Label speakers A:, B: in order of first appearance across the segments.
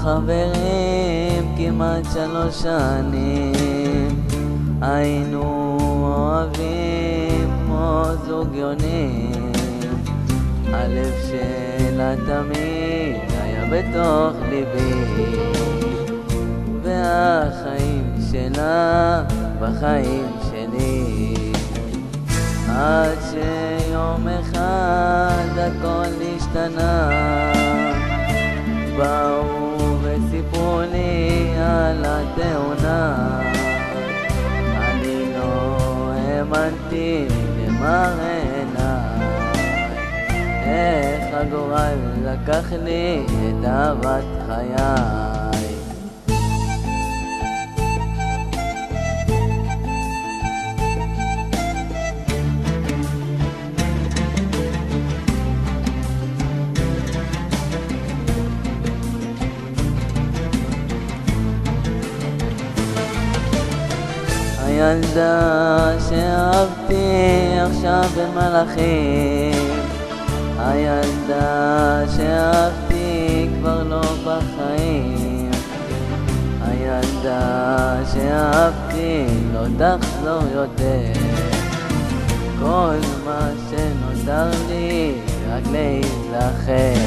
A: חברים כמעט 3 שנים, היינו אוהבים כמו זוג יונים. הלב שלה תמיד היה בתוך ליבי, והחיים שלה בחיים שלי. עד שיום אחד הכל השתנה, באו וסיפרו לי על התאונה. אני לא האמנתי למראה עיניי, איך הגורל לקח לי את אהבת חיי. הילדה שאהבתי עכשיו בין מלאכים, הילדה שאהבתי כבר לא בחיים, הילדה שאהבתי לא תחזור יותר. כל מה שנותר לי רק להיזכר.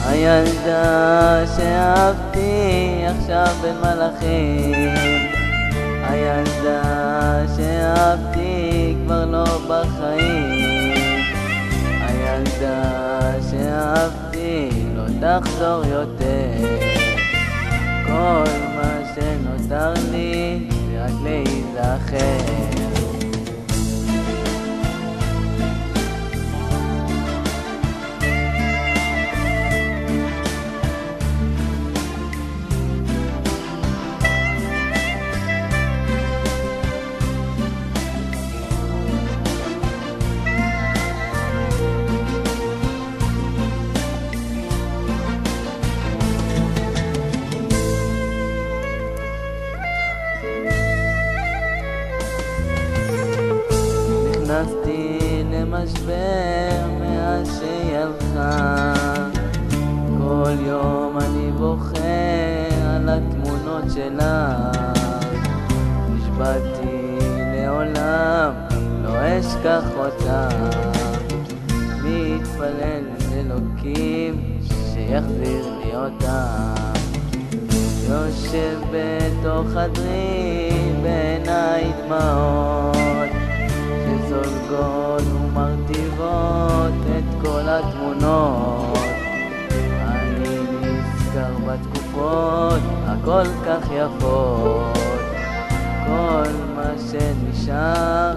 A: הילדה שאהבתי עכשיו בין מלאכים, הילדה שאהבתי כבר לא בחיים, הילדה שאהבתי לא תחזור יותר. כל מה שנותר לי זה רק להיזכר. נכנסתי למשבר מאז שהיא הלכה, כל יום אני בוכה על התמונות שלה. נשבעתי לעולם לא אשכח אותה, מתפלל לאלוקים שיחזיר לי אותה. יושב בתוך חדרי בעיניי דמעות שזולגות ומרטיבות את כל התמונות. אני נזכר בתקופות הכל כך יפות, כל מה שנשאר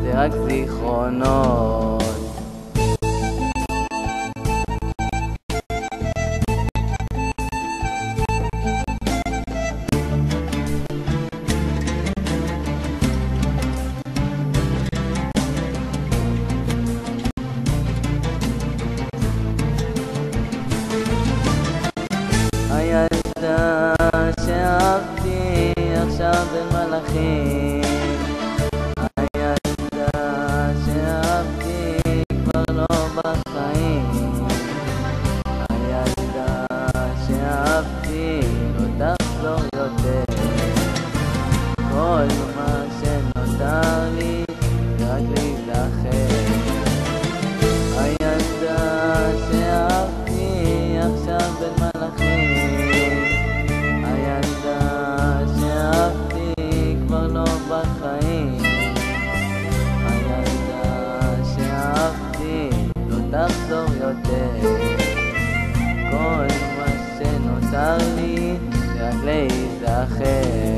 A: זה רק זיכרונות. הילדה שאהבתי עכשיו בין מלאכים, הילדה שאהבתי כבר לא בחיים, הילדה שאהבתי לא תחזור יותר. כל מה שנותר לי רק להיזכר. הילדה שאהבתי עכשיו בין מלאכים, הילדה שאהבתי כבר לא בחיים, הילדה שאהבתי לא תחזור יותר. כל מה שנותר לי רק להיזכר.